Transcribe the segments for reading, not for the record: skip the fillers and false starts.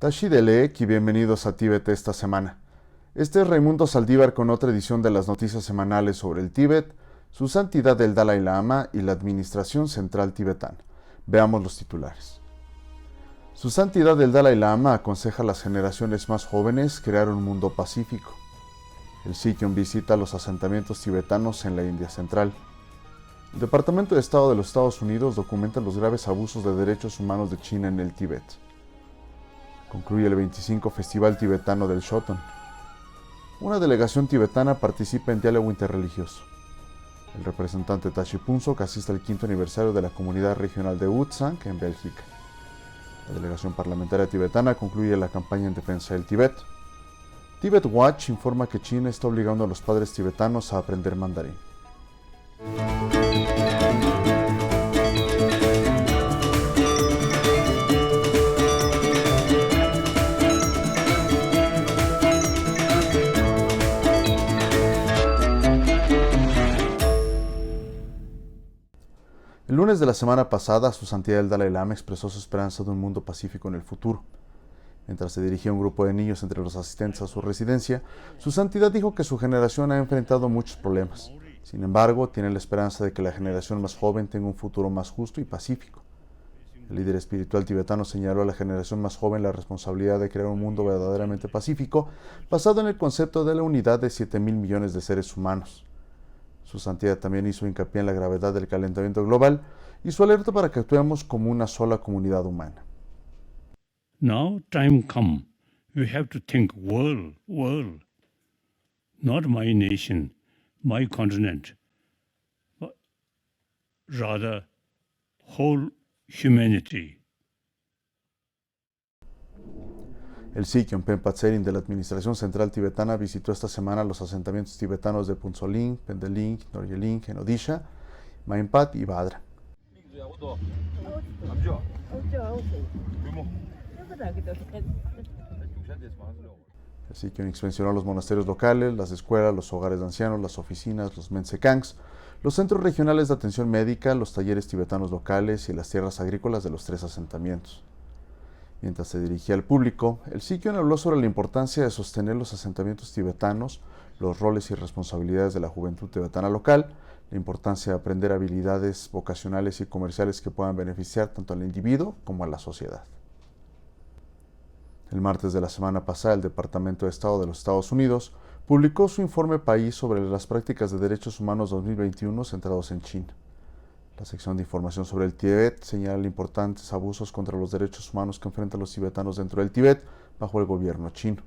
Tashi Delek y bienvenidos a Tíbet esta semana. Este es Raimundo Saldívar con otra edición de las noticias semanales sobre el Tíbet, su santidad el Dalai Lama y la Administración Central Tibetana. Veamos los titulares. Su santidad el Dalai Lama aconseja a las generaciones más jóvenes crear un mundo pacífico. El Sikhion visita los asentamientos tibetanos en la India Central. El Departamento de Estado de los Estados Unidos documenta los graves abusos de derechos humanos de China en el Tíbet. Concluye el 25 Festival Tibetano del Shoton. Una delegación tibetana participa en diálogo interreligioso. El representante Tashi Phuntsok asiste al 5º aniversario de la Comunidad Regional de Ulsan en Bélgica. La delegación parlamentaria tibetana concluye la campaña en defensa del Tíbet. Tibet Watch informa que China está obligando a los padres tibetanos a aprender mandarín. El lunes de la semana pasada, su santidad el Dalai Lama expresó su esperanza de un mundo pacífico en el futuro. Mientras se dirigía a un grupo de niños entre los asistentes a su residencia, su santidad dijo que su generación ha enfrentado muchos problemas. Sin embargo, tiene la esperanza de que la generación más joven tenga un futuro más justo y pacífico. El líder espiritual tibetano señaló a la generación más joven la responsabilidad de crear un mundo verdaderamente pacífico, basado en el concepto de la unidad de 7,000 millones de seres humanos. Su santidad también hizo hincapié en la gravedad del calentamiento global y su alerta para que actuemos como una sola comunidad humana. Now time come, we have to think world, not my nation, my continent, but rather whole humanity. El Sikhion Penpa Tsering de la Administración Central Tibetana visitó esta semana los asentamientos tibetanos de Phuntsholing, Pendeling, Noryeling, en Odisha, Maimpat y Bhadra. El Sikhion inspeccionó los monasterios locales, las escuelas, los hogares de ancianos, las oficinas, los mensekangs, los centros regionales de atención médica, los talleres tibetanos locales y las tierras agrícolas de los 3 asentamientos. Mientras se dirigía al público, el Sikhion habló sobre la importancia de sostener los asentamientos tibetanos, los roles y responsabilidades de la juventud tibetana local, la importancia de aprender habilidades vocacionales y comerciales que puedan beneficiar tanto al individuo como a la sociedad. El martes de la semana pasada, el Departamento de Estado de los Estados Unidos publicó su informe país sobre las prácticas de derechos humanos 2021 centrados en China. La sección de información sobre el Tíbet señala importantes abusos contra los derechos humanos que enfrentan los tibetanos dentro del Tíbet bajo el gobierno chino.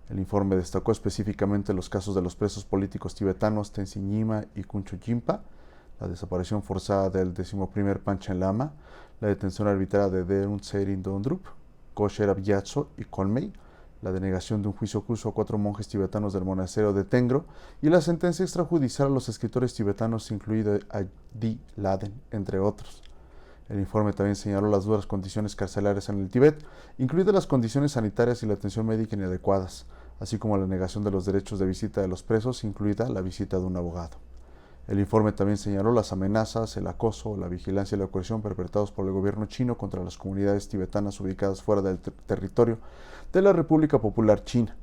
El informe destacó específicamente los casos de los presos políticos tibetanos Tenzin Nyima y Kuncho Jinpa, la desaparición forzada del 11º Panchen Lama, la detención arbitraria de Derun Tserin Dondrup, Kosher Gyatso y Kolmey, la denegación de un juicio justo a 4 monjes tibetanos del monasterio de Tengro y la sentencia extrajudicial a los escritores tibetanos, incluido Adi Laden, entre otros. El informe también señaló las duras condiciones carcelarias en el Tíbet, incluidas las condiciones sanitarias y la atención médica inadecuadas, así como la negación de los derechos de visita de los presos, incluida la visita de un abogado. El informe también señaló las amenazas, el acoso, la vigilancia y la coerción perpetrados por el gobierno chino contra las comunidades tibetanas ubicadas fuera del territorio de la República Popular China.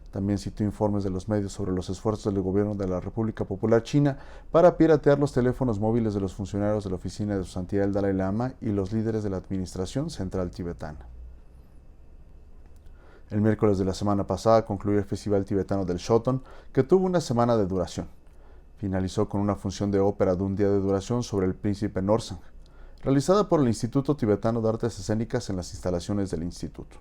También citó informes de los medios sobre los esfuerzos del gobierno de la República Popular China para piratear los teléfonos móviles de los funcionarios de la oficina de su santidad el Dalai Lama y los líderes de la Administración Central Tibetana. El miércoles de la semana pasada concluyó el Festival Tibetano del Shoton, que tuvo una semana de duración. Finalizó con una función de ópera de un día de duración sobre el príncipe Norsang, realizada por el Instituto Tibetano de Artes Escénicas en las instalaciones del instituto.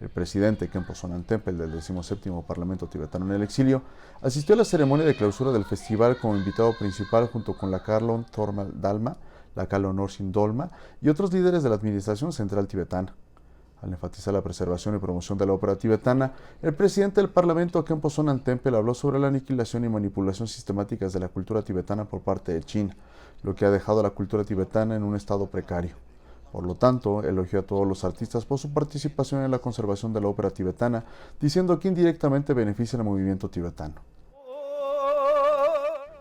El presidente Khenpo Sonam Temple del 17º Parlamento Tibetano en el exilio asistió a la ceremonia de clausura del festival como invitado principal junto con la Khalon Thormal Dalma, la Khalon Norsin Dolma y otros líderes de la Administración Central Tibetana. Al enfatizar la preservación y promoción de la ópera tibetana, el presidente del Parlamento, Khenpo Sonam Temple, habló sobre la aniquilación y manipulación sistemáticas de la cultura tibetana por parte de China, lo que ha dejado a la cultura tibetana en un estado precario. Por lo tanto, elogió a todos los artistas por su participación en la conservación de la ópera tibetana, diciendo que indirectamente beneficia al movimiento tibetano.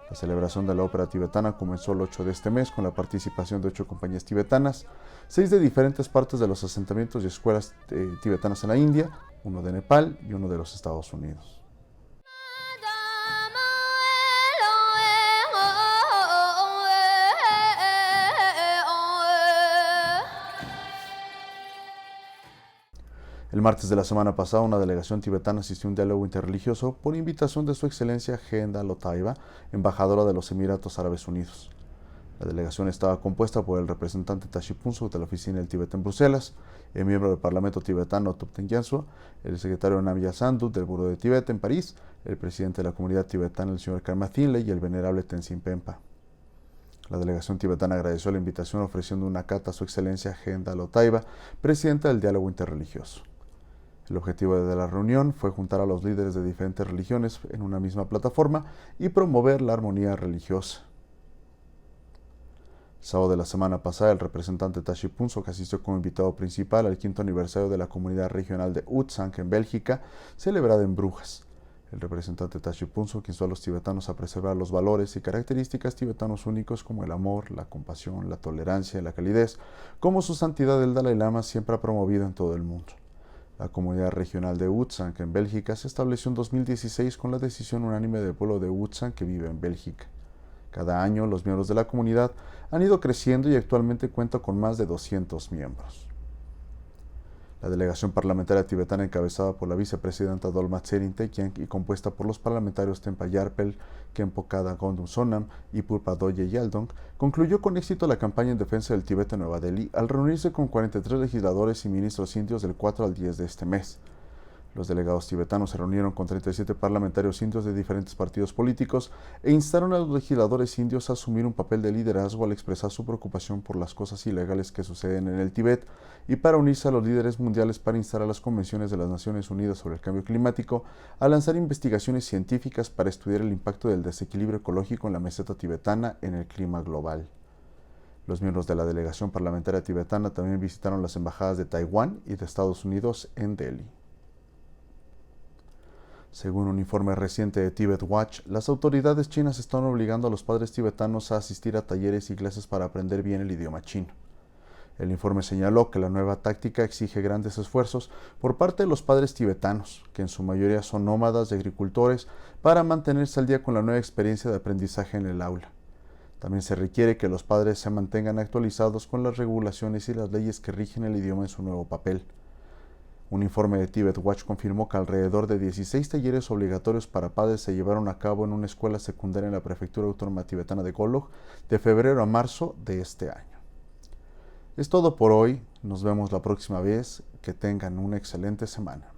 La celebración de la ópera tibetana comenzó el 8 de este mes con la participación de 8 compañías tibetanas, 6 de diferentes partes de los asentamientos y escuelas tibetanas en la India, 1 de Nepal y 1 de los Estados Unidos. El martes de la semana pasada, una delegación tibetana asistió a un diálogo interreligioso por invitación de Su Excelencia Genda Lotaiba, embajadora de los Emiratos Árabes Unidos. La delegación estaba compuesta por el representante Tashi Phuntsok de la Oficina del Tíbet en Bruselas, el miembro del Parlamento tibetano Thupten Gyaltsen, el secretario Namgyal Sangduk del Buró de Tíbet en París, el presidente de la comunidad tibetana, el señor Karma Thinley, y el venerable Tenzin Penpa. La delegación tibetana agradeció la invitación ofreciendo una carta a Su Excelencia Genda Lotaiba, presidenta del diálogo interreligioso. El objetivo de la reunión fue juntar a los líderes de diferentes religiones en una misma plataforma y promover la armonía religiosa. El sábado de la semana pasada, el representante Tashi Phuntsok asistió como invitado principal al 5º aniversario de la Comunidad Regional de Utsank en Bélgica, celebrada en Brujas. El representante Tashi Phuntsok instó a los tibetanos a preservar los valores y características tibetanos únicos como el amor, la compasión, la tolerancia y la calidez, como su santidad el Dalai Lama siempre ha promovido en todo el mundo. La Comunidad Regional de Utsank en Bélgica se estableció en 2016 con la decisión unánime del pueblo de Utsank que vive en Bélgica. Cada año, los miembros de la comunidad han ido creciendo y actualmente cuenta con más de 200 miembros. La delegación parlamentaria tibetana encabezada por la vicepresidenta Dolma Tserin Tekiang y compuesta por los parlamentarios Tenpa Yarpel, Khenpo Kada Gondum Sonam y Purpa Doye Yaldong concluyó con éxito la campaña en defensa del Tíbet en Nueva Delhi al reunirse con 43 legisladores y ministros indios del 4 al 10 de este mes. Los delegados tibetanos se reunieron con 37 parlamentarios indios de diferentes partidos políticos e instaron a los legisladores indios a asumir un papel de liderazgo al expresar su preocupación por las cosas ilegales que suceden en el Tíbet y para unirse a los líderes mundiales para instar a las convenciones de las Naciones Unidas sobre el cambio climático a lanzar investigaciones científicas para estudiar el impacto del desequilibrio ecológico en la meseta tibetana en el clima global. Los miembros de la delegación parlamentaria tibetana también visitaron las embajadas de Taiwán y de Estados Unidos en Delhi. Según un informe reciente de Tibet Watch, las autoridades chinas están obligando a los padres tibetanos a asistir a talleres y clases para aprender bien el idioma chino. El informe señaló que la nueva táctica exige grandes esfuerzos por parte de los padres tibetanos, que en su mayoría son nómadas y agricultores, para mantenerse al día con la nueva experiencia de aprendizaje en el aula. También se requiere que los padres se mantengan actualizados con las regulaciones y las leyes que rigen el idioma en su nuevo papel. Un informe de Tibet Watch confirmó que alrededor de 16 talleres obligatorios para padres se llevaron a cabo en una escuela secundaria en la prefectura autónoma tibetana de Golok de febrero a marzo de este año. Es todo por hoy, nos vemos la próxima vez, que tengan una excelente semana.